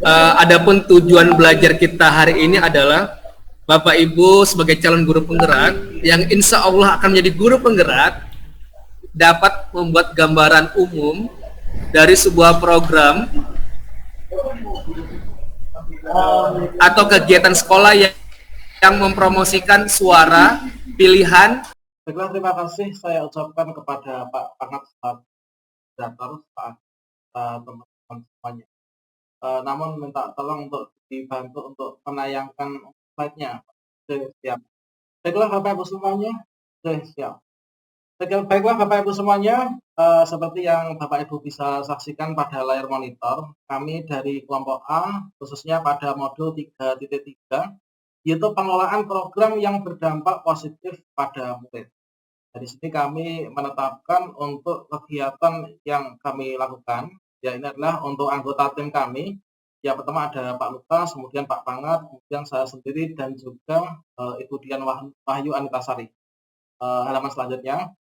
Adapun tujuan belajar kita hari ini adalah Bapak Ibu sebagai calon guru penggerak yang insya Allah akan menjadi guru penggerak dapat membuat gambaran umum dari sebuah program atau kegiatan sekolah yang mempromosikan suara pilihan. Baiklah, terima kasih saya ucapkan kepada Pak Pangat Datar, teman-teman semuanya. Namun minta tolong untuk dibantu untuk menayangkan slide-nya. Oke, siap. Baiklah Bapak Ibu semuanya. Oke, siap. Baiklah Bapak Ibu semuanya, seperti yang Bapak Ibu bisa saksikan pada layar monitor, kami dari kelompok A, khususnya pada modul 3.3, yaitu pengelolaan program yang berdampak positif pada murid. Dari sini kami menetapkan untuk kegiatan yang kami lakukan, ya ini adalah untuk anggota tim kami. Yang pertama ada Pak Lukas, kemudian Pak Pangat, kemudian saya sendiri dan juga Ibu Dian Wahyu Anitasari. Halaman selanjutnya.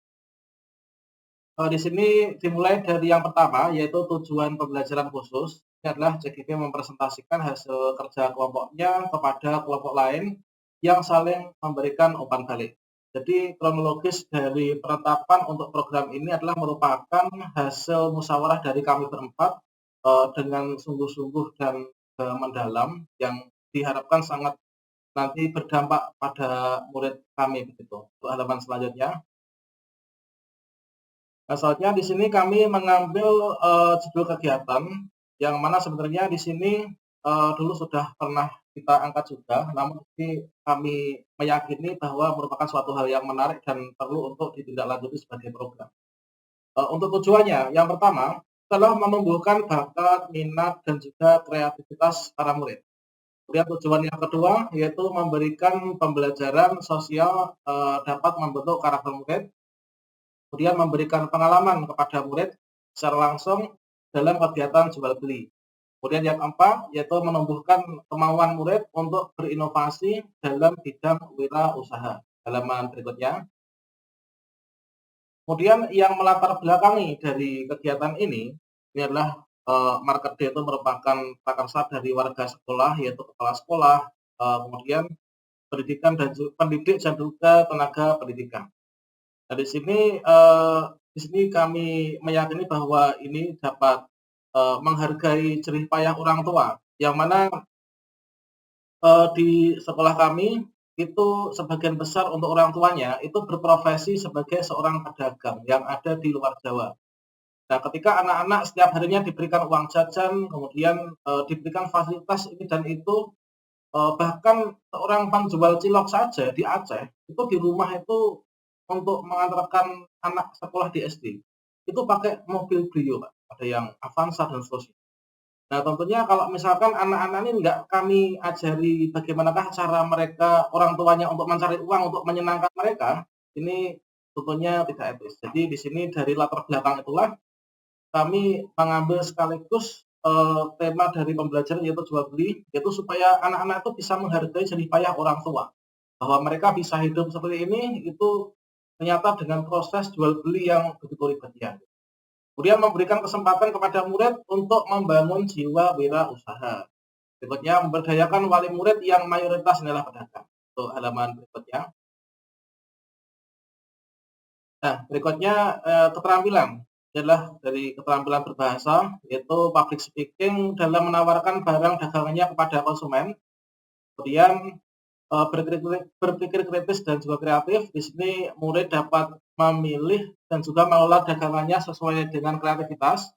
Di sini dimulai dari yang pertama, yaitu tujuan pembelajaran khusus. Ini adalah CGP mempresentasikan hasil kerja kelompoknya kepada kelompok lain yang saling memberikan umpan balik. Jadi kronologis dari penetapan untuk program ini adalah merupakan hasil musyawarah dari kami berempat dengan sungguh-sungguh dan mendalam yang diharapkan sangat nanti berdampak pada murid kami begitu. Untuk halaman selanjutnya. Nah, selanjutnya di sini kami mengambil judul kegiatan yang mana sebenarnya di sini dulu sudah pernah kita angkat juga, namun ini kami meyakini bahwa merupakan suatu hal yang menarik dan perlu untuk ditindaklanjuti sebagai program. Untuk tujuannya, yang pertama adalah menumbuhkan bakat, minat, dan juga kreativitas para murid. Kemudian tujuan yang kedua yaitu memberikan pembelajaran sosial dapat membentuk karakter murid, kemudian memberikan pengalaman kepada murid secara langsung dalam kegiatan jual beli. Kemudian yang keempat yaitu menumbuhkan kemauan murid untuk berinovasi dalam bidang wirausaha. Halaman berikutnya. Kemudian yang melatar belakangi dari kegiatan ini adalah market day itu merupakan prakarsa dari warga sekolah yaitu kepala sekolah, kemudian pendidikan dan pendidik dan juga tenaga pendidikan. Nah, di sini kami meyakini bahwa ini dapat menghargai jerih payah orang tua, yang mana di sekolah kami itu sebagian besar untuk orang tuanya itu berprofesi sebagai seorang pedagang yang ada di luar Jawa. Nah, ketika anak-anak setiap harinya diberikan uang jajan, kemudian diberikan fasilitas ini dan itu, bahkan seorang penjual cilok saja di Aceh itu di rumah itu untuk mengantarkan anak sekolah di SD itu pakai mobil Brio, Pak. Ada yang Avanza dan seterusnya. Nah, tentunya kalau misalkan anak-anak ini nggak kami ajari bagaimanakah cara mereka, orang tuanya untuk mencari uang untuk menyenangkan mereka, ini tentunya tidak etis. Jadi di sini dari latar belakang itulah kami mengambil sekaligus tema dari pembelajaran yaitu jual beli, yaitu supaya anak-anak itu bisa menghargai jerih payah orang tua. Bahwa mereka bisa hidup seperti ini itu ternyata dengan proses jual beli yang begitu ribetnya. Kemudian memberikan kesempatan kepada murid untuk membangun jiwa wirausaha. Berikutnya memberdayakan wali murid yang mayoritas adalah pedagang. Untuk halaman berikutnya. Nah, berikutnya keterampilan adalah dari keterampilan berbahasa, yaitu public speaking dalam menawarkan barang dagangannya kepada konsumen. Kemudian berpikir kritis dan juga kreatif. Di sini murid dapat memilih dan juga mengelola dagangannya sesuai dengan kreativitas.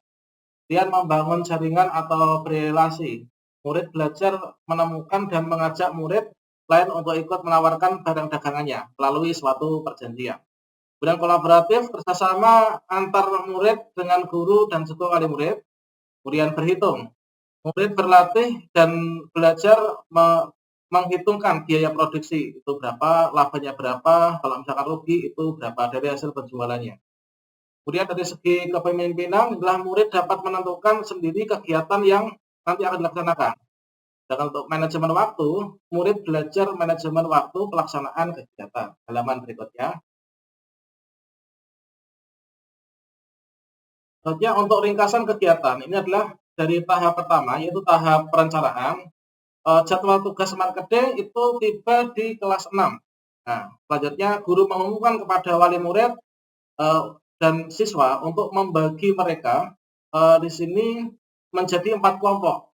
Kemudian membangun jaringan atau berelasi. Murid belajar menemukan dan mengajak murid lain untuk ikut menawarkan barang dagangannya melalui suatu perjanjian. Kemudian kolaboratif kerjasama antar murid dengan guru dan juga wali murid. Kemudian berhitung. Murid berlatih dan belajar menghitungkan biaya produksi itu berapa, labanya berapa, kalau misalkan rugi itu berapa dari hasil penjualannya. Kemudian dari segi kepemimpinan adalah murid dapat menentukan sendiri kegiatan yang nanti akan dilaksanakan. Dan untuk manajemen waktu, murid belajar manajemen waktu pelaksanaan kegiatan. Halaman berikutnya. Selanjutnya untuk ringkasan kegiatan, ini adalah dari tahap pertama yaitu tahap perencanaan, jadwal tugas marketing itu tiba di kelas 6. Nah, selanjutnya guru mengumumkan kepada wali murid dan siswa untuk membagi mereka di sini menjadi 4 kelompok,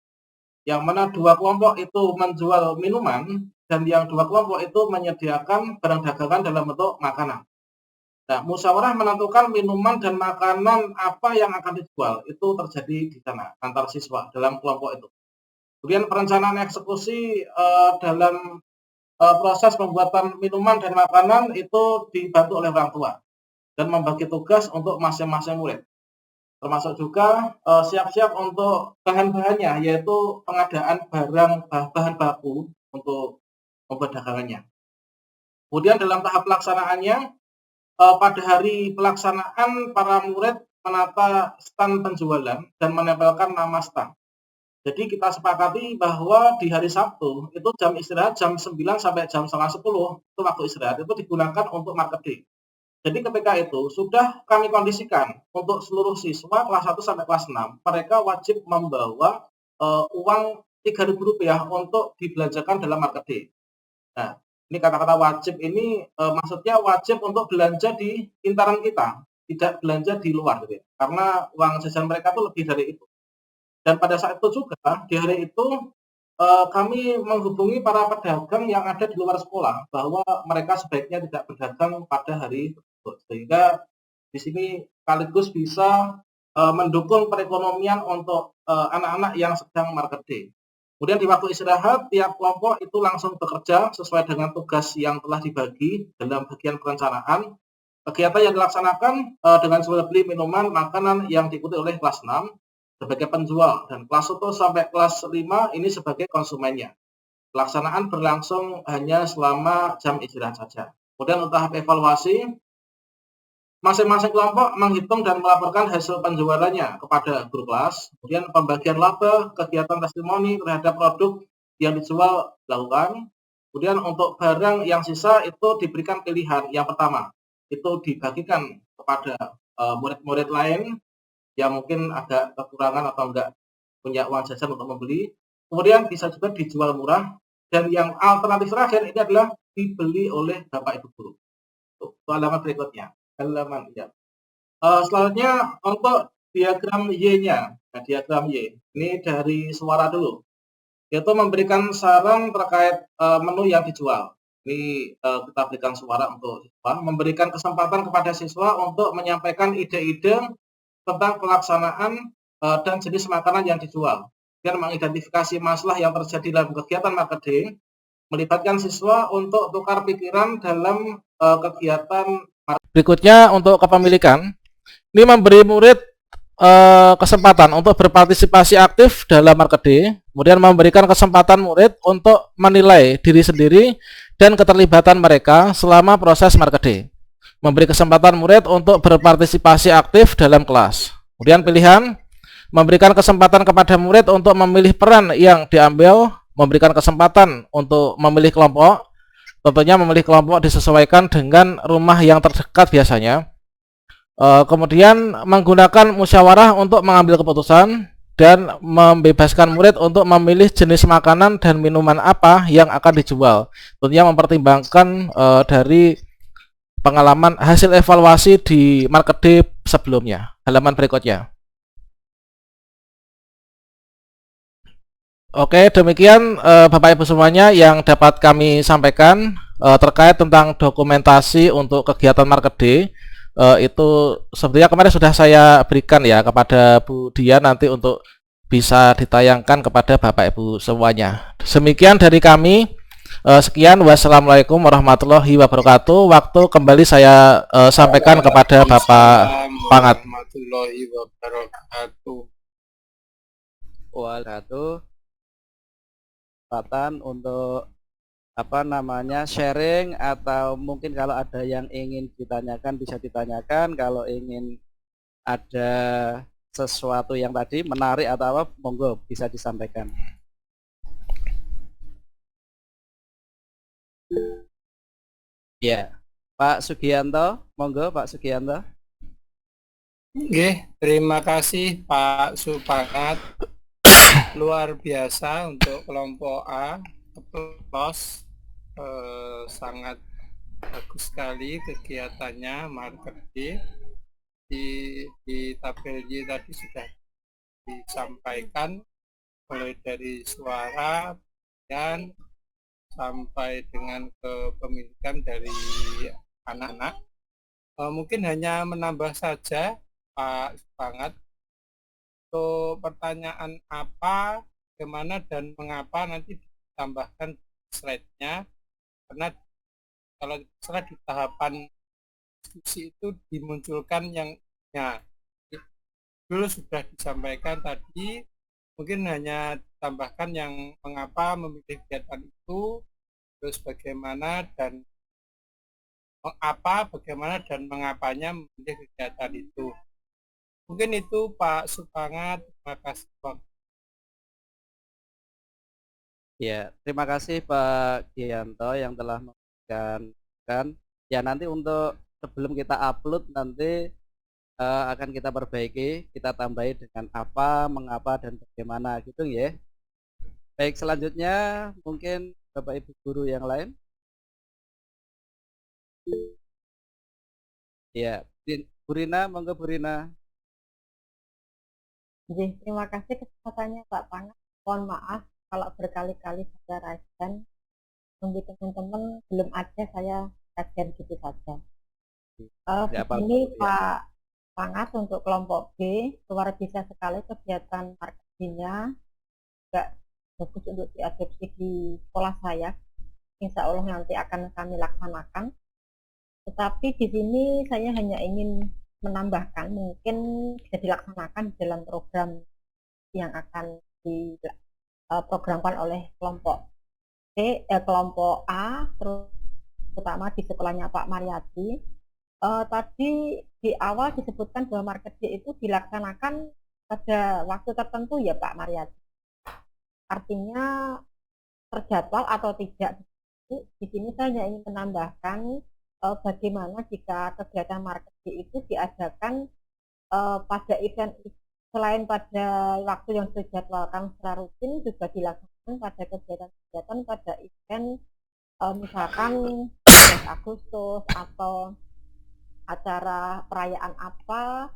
yang mana 2 kelompok itu menjual minuman dan yang 2 kelompok itu menyediakan barang dagangan dalam bentuk makanan. Nah, musyawarah menentukan minuman dan makanan apa yang akan dijual itu terjadi di sana antar siswa dalam kelompok itu. Kemudian perencanaan eksekusi dalam proses pembuatan minuman dan makanan itu dibantu oleh orang tua dan membagi tugas untuk masing-masing murid. Termasuk juga siap-siap untuk bahan-bahannya, yaitu pengadaan bahan baku untuk membuat dagangannya. Kemudian dalam tahap pelaksanaannya, pada hari pelaksanaan para murid menata stand penjualan dan menempelkan nama stand. Jadi kita sepakati bahwa di hari Sabtu itu jam istirahat jam 9 sampai jam setengah 10 itu waktu istirahat itu digunakan untuk marketing. Jadi ketika itu sudah kami kondisikan untuk seluruh siswa kelas 1 sampai kelas 6, mereka wajib membawa uang Rp3.000 untuk dibelanjakan dalam marketing. Nah, ini kata-kata wajib ini maksudnya wajib untuk belanja di intaran kita, tidak belanja di luar gitu ya. Karena uang jajan mereka itu lebih dari itu. Dan pada saat itu juga di hari itu kami menghubungi para pedagang yang ada di luar sekolah bahwa mereka sebaiknya tidak berdagang pada hari tersebut, sehingga di sini sekaligus bisa mendukung perekonomian untuk anak-anak yang sedang marketing. Kemudian di waktu istirahat, tiap kelompok itu langsung bekerja sesuai dengan tugas yang telah dibagi dalam bagian perencanaan. Kegiatan yang dilaksanakan dengan jual beli minuman, makanan yang diikuti oleh kelas 6 sebagai penjual dan kelas 1 sampai kelas 5 ini sebagai konsumennya. Pelaksanaan berlangsung hanya selama jam istirahat saja. Kemudian untuk tahap evaluasi, masing-masing kelompok menghitung dan melaporkan hasil penjualannya kepada guru kelas. Kemudian pembagian laba, kegiatan testimoni terhadap produk yang dijual dilakukan. Kemudian untuk barang yang sisa itu diberikan pilihan. Yang pertama, itu dibagikan kepada murid-murid lain yang mungkin agak kekurangan atau enggak punya uang jajan untuk membeli. Kemudian bisa juga dijual murah. Dan yang alternatif terakhir ini adalah dibeli oleh Bapak Ibu Guru. Itu halaman berikutnya. Halaman ya. Selanjutnya untuk diagram Y-nya. Nah, diagram Y ini dari suara dulu, yaitu memberikan saran terkait menu yang dijual. Ini kita berikan suara untuk siswa, memberikan kesempatan kepada siswa untuk menyampaikan ide-ide tentang pelaksanaan dan jenis makanan yang dijual. Dan mengidentifikasi masalah yang terjadi dalam kegiatan marketing, melibatkan siswa untuk tukar pikiran dalam kegiatan. Berikutnya untuk kepemilikan, ini memberi murid kesempatan untuk berpartisipasi aktif dalam marketing, kemudian memberikan kesempatan murid untuk menilai diri sendiri dan keterlibatan mereka selama proses marketing. Memberi kesempatan murid untuk berpartisipasi aktif dalam kelas. Kemudian pilihan, memberikan kesempatan kepada murid untuk memilih peran yang diambil, memberikan kesempatan untuk memilih kelompok. Tentunya memilih kelompok disesuaikan dengan rumah yang terdekat biasanya. Kemudian menggunakan musyawarah untuk mengambil keputusan dan membebaskan murid untuk memilih jenis makanan dan minuman apa yang akan dijual. Tentunya mempertimbangkan dari pengalaman hasil evaluasi di marketing sebelumnya. Halaman berikutnya. Oke, demikian Bapak Ibu semuanya yang dapat kami sampaikan terkait tentang dokumentasi untuk kegiatan marketing. Itu sebenarnya kemarin sudah saya berikan ya kepada Bu Dian nanti untuk bisa ditayangkan kepada Bapak Ibu semuanya. Demikian dari kami. Sekian, wassalamualaikum warahmatullahi wabarakatuh. Waktu kembali saya sampaikan kepada Bapak Pangat. Warahmatullahi wabarakatuh. Wabarakatuh. Kesempatan untuk sharing, atau mungkin kalau ada yang ingin ditanyakan bisa ditanyakan. Kalau ingin ada sesuatu yang tadi menarik atau apa, monggo bisa disampaikan. Ya, Pak Sugianto, monggo Pak Sugianto. Nggih, terima kasih Pak Supangat. Luar biasa untuk kelompok A. Plus sangat bagus sekali kegiatannya market D. Di tabel Y tadi sudah disampaikan mulai dari suara dan sampai dengan kepemilikan dari anak-anak. Mungkin hanya menambah saja Pak Supangat, untuk pertanyaan apa, bagaimana dan mengapa nanti ditambahkan slide-nya, karena kalau salah di tahapan diskusi itu dimunculkan yang dulu sudah disampaikan tadi, mungkin hanya ditambahkan yang mengapa memilih kegiatan itu, terus bagaimana dan mengapanya memilih kegiatan itu. Mungkin itu Pak Supangat, terima kasih Pak. Ya, terima kasih Pak Gianto yang telah memberikan. Ya, nanti untuk sebelum kita upload nanti akan kita perbaiki, kita tambahi dengan apa, mengapa, dan bagaimana gitu ya. Baik, selanjutnya mungkin Bapak Ibu guru yang lain. Ya, Bu Rina, monggo Bu Rina. Terima kasih kesempatannya Pak Pangat. Mohon maaf kalau berkali-kali saya rajian. Tunggu teman-teman belum ada, saya rajian gitu saja. Begini Pak Pangat, untuk kelompok B luar biasa sekali kegiatan marketingnya, juga bagus untuk diadopsi di sekolah saya. Insya Allah nanti akan kami laksanakan. Tetapi di sini saya hanya ingin menambahkan, mungkin bisa dilaksanakan dalam program yang akan diprogramkan oleh kelompok kelompok A, terutama di sekolahnya Pak Mariati. Tadi di awal disebutkan bahwa market D itu dilaksanakan pada waktu tertentu ya Pak Mariati. Artinya terjadwal atau tidak. Di sini saya hanya ingin menambahkan bagaimana jika kegiatan market D itu diadakan pada event selain pada waktu yang dijadwalkan secara rutin, juga dilakukan pada kegiatan-kegiatan pada event misalkan 15 Agustus atau acara perayaan apa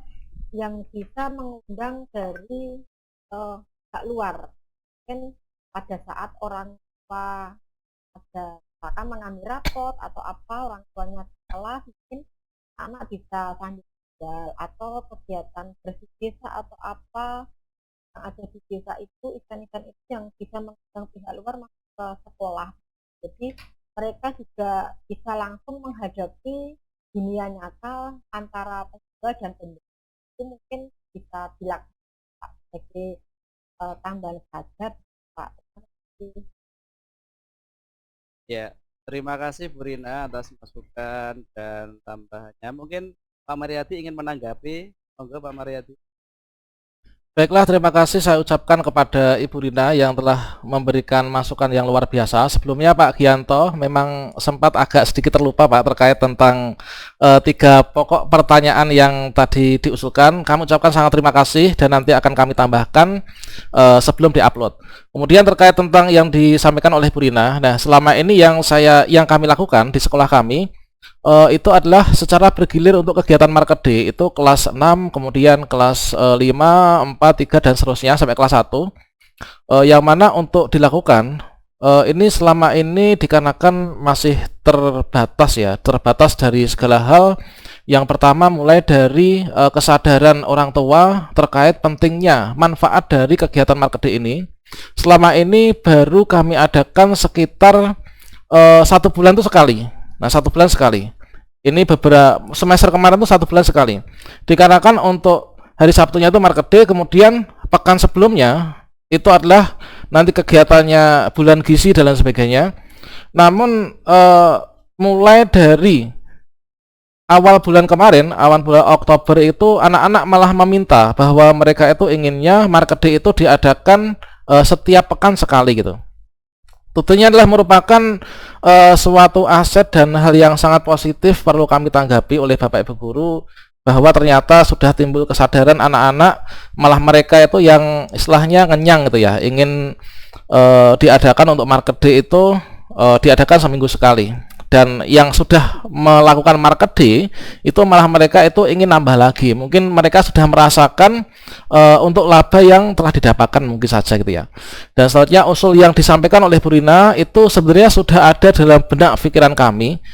yang bisa mengundang dari pihak luar. Mungkin pada saat orang tua ada misalkan mengambil rapot atau apa, orang tuanya sekolah, mungkin anak bisa sambil atau kegiatan bersih desa atau apa yang ada di desa itu, event-event itu yang bisa mengundang pihak luar masuk ke sekolah. Jadi mereka juga bisa langsung menghadapi dunia nyata antara peserta dan pendidik. Itu mungkin bisa dilakukan sebagai tambahan saja Pak. Ya, terima kasih Bu Rina atas masukan dan tambahannya. Mungkin Pak Mariati ingin menanggapi. Monggo Pak Mariati. Baiklah, terima kasih saya ucapkan kepada Ibu Rina yang telah memberikan masukan yang luar biasa. Sebelumnya Pak Gianto memang sempat agak sedikit terlupa Pak terkait tentang 3 pokok pertanyaan yang tadi diusulkan. Kami ucapkan sangat terima kasih dan nanti akan kami tambahkan sebelum diupload. Kemudian terkait tentang yang disampaikan oleh Bu Rina. Nah, selama ini yang kami lakukan di sekolah kami itu adalah secara bergilir untuk kegiatan market D, itu kelas 6, kemudian kelas 5, 4, 3 dan seterusnya sampai kelas 1. Yang mana untuk dilakukan ini selama ini dikarenakan masih terbatas dari segala hal. Yang pertama mulai dari kesadaran orang tua terkait pentingnya manfaat dari kegiatan market D ini. Selama ini baru kami adakan sekitar 1 bulan itu sekali. Nah, 1 bulan sekali. Ini beberapa semester kemarin tuh 1 bulan sekali. Dikarenakan untuk hari Sabtunya itu market day, kemudian pekan sebelumnya itu adalah nanti kegiatannya bulan gizi dan lain sebagainya. Namun mulai dari awal bulan kemarin, awal bulan Oktober itu anak-anak malah meminta bahwa mereka itu inginnya market day itu diadakan setiap pekan sekali gitu. Tentunya adalah merupakan suatu aset dan hal yang sangat positif perlu kami tanggapi oleh Bapak Ibu guru, bahwa ternyata sudah timbul kesadaran anak-anak, malah mereka itu yang istilahnya ngenyang gitu ya, ingin diadakan untuk market day itu diadakan seminggu sekali. Dan yang sudah melakukan market day itu malah mereka itu ingin nambah lagi. Mungkin mereka sudah merasakan untuk laba yang telah didapatkan mungkin saja gitu ya. Dan selanjutnya usul yang disampaikan oleh Bu Rina itu sebenarnya sudah ada dalam benak pikiran kami,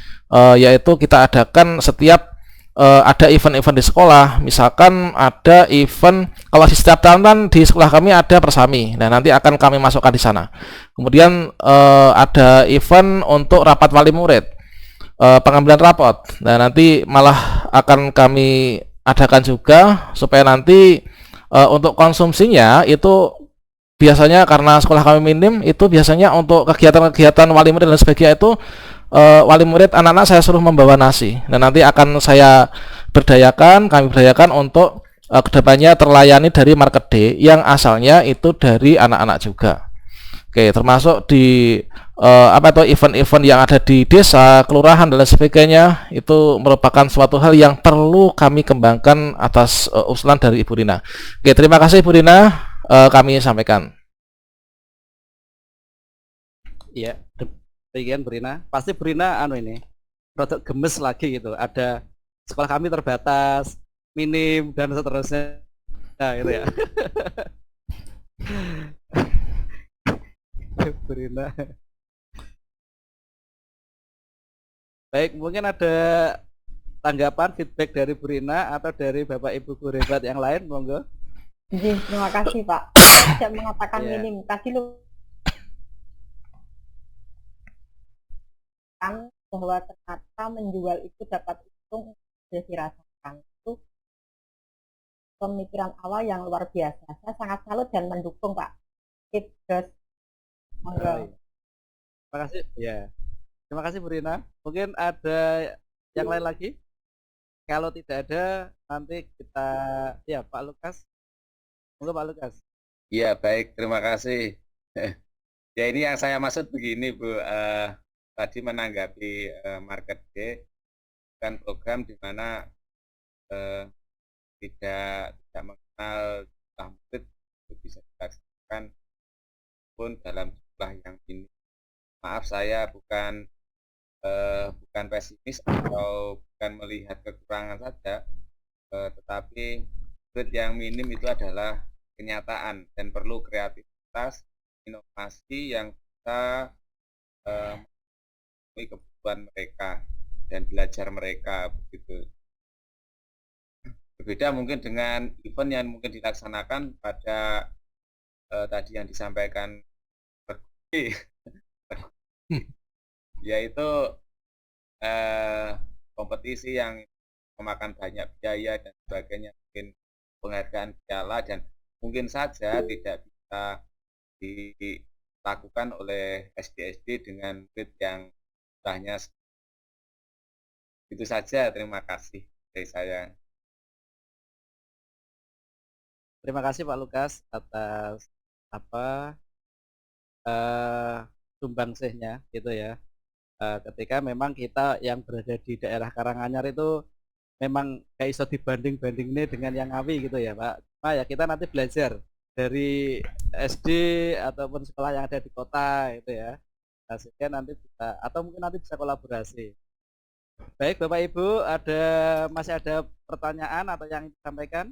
yaitu kita adakan setiap ada event-event di sekolah. Misalkan ada event, kalau di setiap tahun kan di sekolah kami ada persami, nah nanti akan kami masukkan di sana. Kemudian ada event untuk rapat wali murid, pengambilan rapot, nah nanti malah akan kami adakan juga supaya nanti untuk konsumsinya itu biasanya karena sekolah kami minim, itu biasanya untuk kegiatan-kegiatan wali murid dan sebagainya itu wali murid anak-anak saya suruh membawa nasi, dan nanti akan saya kami berdayakan untuk kedepannya terlayani dari market day yang asalnya itu dari anak-anak juga. Oke, termasuk di event-event yang ada di desa, kelurahan dan lain sebagainya, itu merupakan suatu hal yang perlu kami kembangkan atas usulan dari Ibu Rina. Oke, terima kasih Ibu Rina, kami sampaikan. Iya, demikian Bu Rina. Pasti Bu Rina ini produk gemes lagi gitu. Ada sekolah kami terbatas, minim dan seterusnya. Nah, itu ya. Bu Rina. Baik, mungkin ada tanggapan, feedback dari Bu Rina atau dari Bapak Ibu guru hebat yang lain, monggo. Terima kasih Pak. Tidak mengatakan Iya. minim, tadi lu kan bahwa ternyata menjual itu dapat untung, sudah dirasakan. Itu pemikiran awal yang luar biasa. Saya sangat salut dan mendukung Pak. Terus monggo. Terima kasih. Ya. Terima kasih Bu Rina. Mungkin ada yang lain lagi? Kalau tidak ada, nanti kita ya Pak Lukas. Monggo Pak Lukas. Iya, baik, terima kasih. Ya, ini yang saya maksud begini, Bu. Tadi menanggapi market day, kan program di mana tidak mengenal jumlah murid itu bisa dilaksanakan pun dalam jumlah yang ini. Maaf, saya bukan pesimis atau bukan melihat kekurangan saja, tetapi murid yang minim itu adalah kenyataan dan perlu kreativitas, inovasi yang bisa memenuhi kebutuhan mereka dan belajar mereka begitu. Berbeda mungkin dengan event yang mungkin dilaksanakan pada tadi yang disampaikan yaitu kompetisi yang memakan banyak biaya dan sebagainya, mungkin penghargaan piala, dan mungkin saja tidak bisa dilakukan oleh SD-SD dengan murid yang jumlahnya. Itu saja, terima kasih dari saya. Terima kasih Pak Lukas atas sumbangsihnya gitu ya. Ketika memang kita yang berada di daerah Karanganyar itu memang gak iso dibanding ini dengan yang Ngawi gitu ya Pak. Nah ya kita nanti belajar dari SD ataupun sekolah yang ada di kota itu ya. Nah, sehingga nanti bisa atau mungkin nanti bisa kolaborasi. Baik Bapak Ibu, masih ada pertanyaan atau yang disampaikan?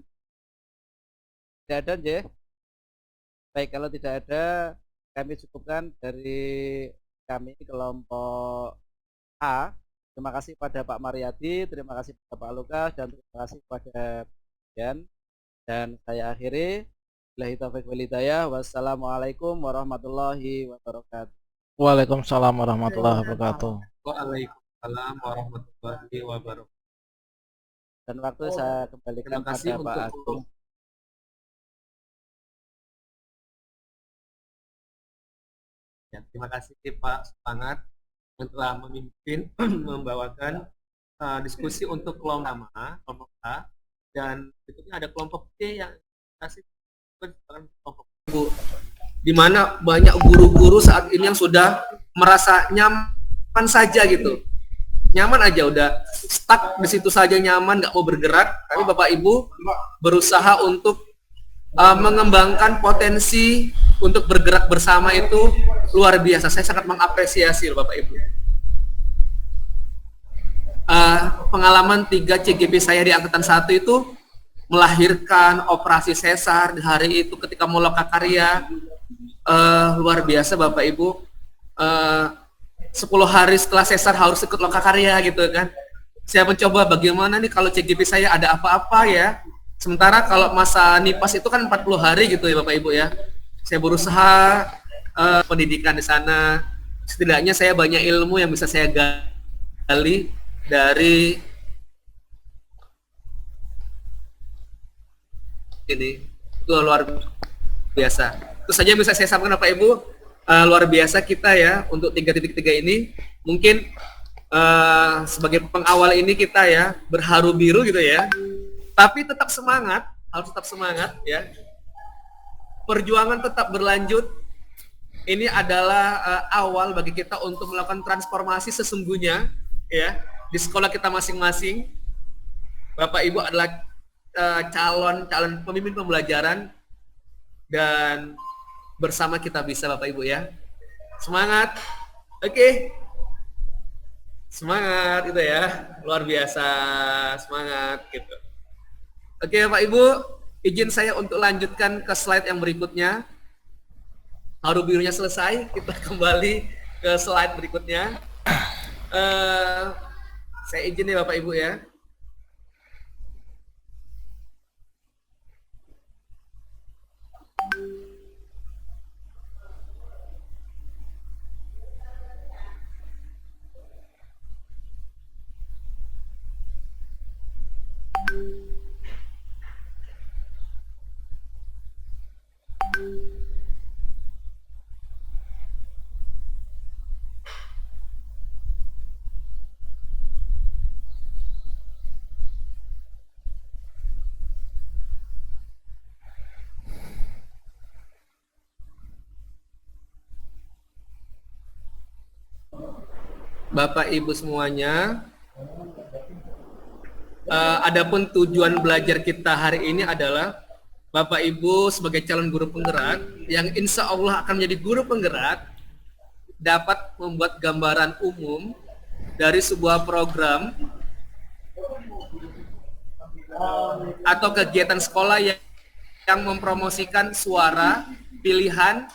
Tidak ada, Nje? Baik, kalau tidak ada, kami cukupkan dari kami kelompok A. Terima kasih pada Pak Mariadi, terima kasih pada Pak Lukas, dan terima kasih pada Dian. Dan saya akhiri. Billahi taufiq wal hidayah. Wassalamualaikum warahmatullahi wabarakatuh. Waalaikumsalam warahmatullahi wabarakatuh. Waalaikumsalam warahmatullahi wabarakatuh. Dan waktu saya kembalikan Terima kasih pada Pak untuk Agung. ya, terima kasih Pak Semangat yang telah memimpin membawakan diskusi untuk kelompok A, dan berikutnya ada kelompok B yang kasih kelompok Bu, di mana banyak guru-guru saat ini yang sudah merasa nyaman saja gitu, nyaman aja, udah stuck di situ saja nyaman, nggak mau bergerak. Tapi Bapak Ibu berusaha untuk mengembangkan potensi untuk bergerak bersama itu luar biasa. Saya sangat mengapresiasi loh Bapak Ibu. Pengalaman 3 CGP saya di angkatan 1 itu melahirkan operasi sesar di hari itu ketika mau lokakarya, luar biasa Bapak Ibu. 10 hari setelah sesar harus ikut lokakarya gitu kan. Saya mencoba bagaimana nih kalau CGP saya ada apa-apa ya. Sementara kalau masa NIPAS itu kan 40 hari gitu ya Bapak Ibu ya. Saya berusaha pendidikan di sana. Setidaknya saya banyak ilmu yang bisa saya gali dari ini. Itu luar biasa. Terus saja bisa saya sampaikan Bapak Ibu, luar biasa kita ya untuk 3.3 ini. Mungkin sebagai pengawal ini kita ya berharu biru gitu ya. Tapi tetap semangat, harus tetap semangat ya. Perjuangan tetap berlanjut. Ini adalah awal bagi kita untuk melakukan transformasi sesungguhnya ya di sekolah kita masing-masing. Bapak Ibu adalah calon pemimpin pembelajaran dan bersama kita bisa Bapak Ibu ya. Semangat. Oke. Semangat itu ya. Luar biasa semangat gitu. Oke Bapak Ibu, izin saya untuk lanjutkan ke slide yang berikutnya. Haru birunya selesai, kita kembali ke slide berikutnya. Saya izin nih Bapak Ibu ya. Bapak Ibu semuanya, adapun tujuan belajar kita hari ini adalah Bapak Ibu sebagai calon guru penggerak yang insya Allah akan menjadi guru penggerak dapat membuat gambaran umum dari sebuah program atau kegiatan sekolah yang mempromosikan suara, pilihan,